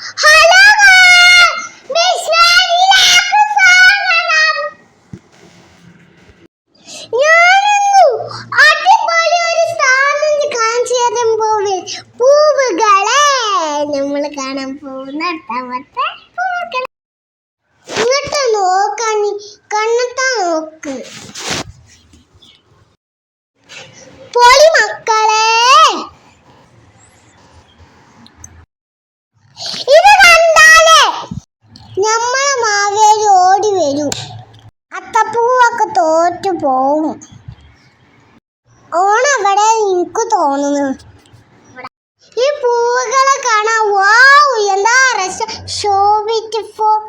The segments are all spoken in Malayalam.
ഹലോ പൂവുകളെ നമ്മൾ കാണാൻ പോകുന്ന പൂവുകൾ ഇങ്ങോട്ട് നോക്കാൻ കണ്ണത്താ നോക്ക് പൊളി മക്കളെ. ഇത് കണ്ടാലേ നമ്മളെ മാവേലി ഓടി വരും. അത്തപ്പൂവൊക്കെ തോറ്റു പോവും. ഓണവിടെ എനിക്ക് തോന്നുന്നു. ഈ പൂവുകളെ കാണാൻ വാവ് എന്താ രസം. So beautiful,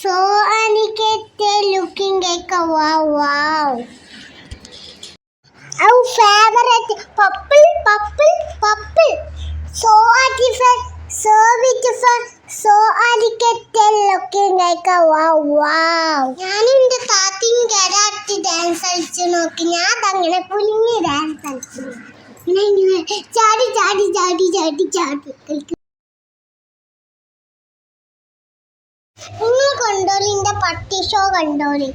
so animated looking like a wow wow. Our favorite purple, purple, purple. So beautiful, so beautiful, so elegant looking like a wow, wow. ഞാനും എൻ്റെ താത്തയും കരാട്ടി ഡാൻസ് കളിച്ചു നോക്കി. ഞാൻ അങ്ങനെ പുലിങ്ങി ഡാൻസ് കളിച്ചു. ഇങ്ങനെ ചാടി ചാടി ചാടി ചാടി ചാടി കളിക്കും. നിങ്ങൾ കണ്ടോളി, എൻ്റെ പട്ടി ഷോ കണ്ടോളി.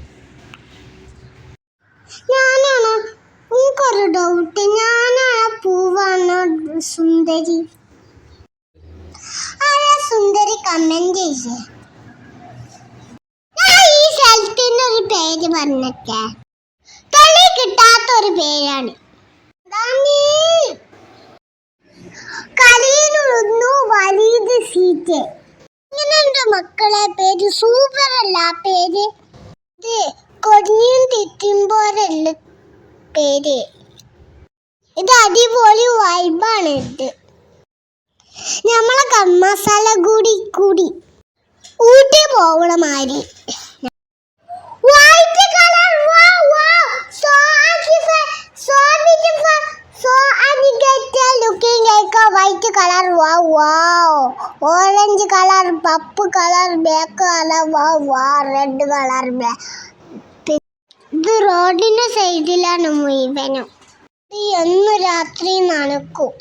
ഞാനാണോ? എനിക്കൊരു ഡൗട്ട്, ഞാനാണ് പൂവാണോ സുന്ദരി? ആരാ സുന്ദരി? കമന്റ് ചെയ്യേ. ഞാൻ ഈ സ്ഥലത്തിന്റെ ഒരു പേര് പറഞ്ഞൊക്കെ കളി കിട്ടാത്തൊരു പേരാണ്. കളിയിലൊന്നു വലിയത് സീറ്റ്. ഇങ്ങനെയുണ്ട് മക്കളെ പേര്. സൂപ്പർ അല്ല പേര്? ഇത് കൊടിയും തെറ്റുമ്പോഴല്ല പേര്. ഇത് അടിപൊളി വൈബാണ്. ഇത് നമ്മളെ മസാല കൂടി ഊട്ടി പോവണ മാതിരി. White colour, so beautiful, so beautiful, so elegant looking like a white color, wow. Orange color, purple color, black color, wow, red color, black. ഇത് റോഡിന്റെ സൈഡിലാണ് മുഴുവനും. എന്ന് രാത്രി നനക്കും.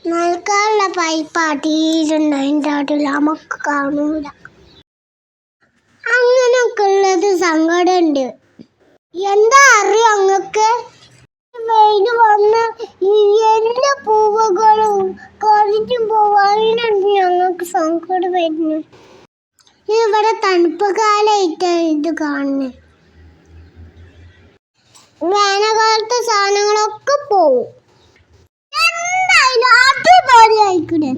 നനക്കാനുള്ള പൈപ്പ് അടിയിലുണ്ട്. അതിൻ്റെ അടിയിൽ നമുക്ക് കാണൂല. അങ്ങനൊക്കെ ഉള്ളത് സങ്കടമുണ്ട്. എന്താ അറിയോ അങ്ങക്ക്? വെയിൽ വന്ന് ഈ എല്ലാ പൂവുകളും കരിഞ്ഞു പോവാനാണ് ഞങ്ങൾക്ക് സങ്കടം വരുന്നത്. ഇവിടെ തണുപ്പ് കാലമായിട്ടാണ് ഇത് കാണുന്നത്. വേനൽക്കാലത്തെ സാധനങ്ങളൊക്കെ പോവും. എന്തായാലും അടിപൊളിയായിക്കൂടെ?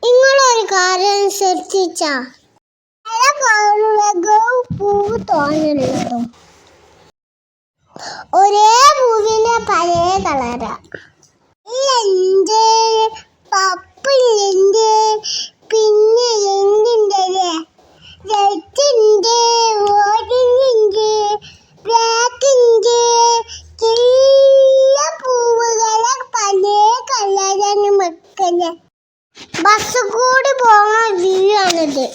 നിങ്ങളൊരു കാര്യം ശ്രദ്ധിച്ചാ പൂവ് തോന്നുന്നു. ഒരേ പൂവിന്റെ പല കളറാ. പപ്പിളുണ്ട്, പിന്നെ എന്തുണ്ട്, റെഡുണ്ട്, ഓറഞ്ചുണ്ട്, ബ്ലാക്ക് ഉണ്ട്. എല്ലാ പൂവുകളെ പല കളറാണ് മക്കളെ. ബസ് കൂടി പോകുന്ന വ്യൂ ആണിത്.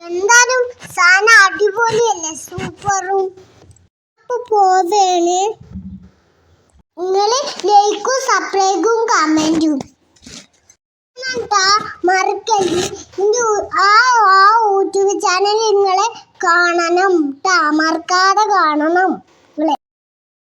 എന്തായാലും സാധനം അടിപൊളിയല്ലേ, സൂപ്പറും. പോവാണ്. നിങ്ങള് ലൈക്കും സബ്സ്ക്രൈബും കമന്റും മറക്കരുത്. ആ യൂട്യൂബ് ചാനൽ നിങ്ങളെ കാണണം, മറക്കാതെ കാണണം.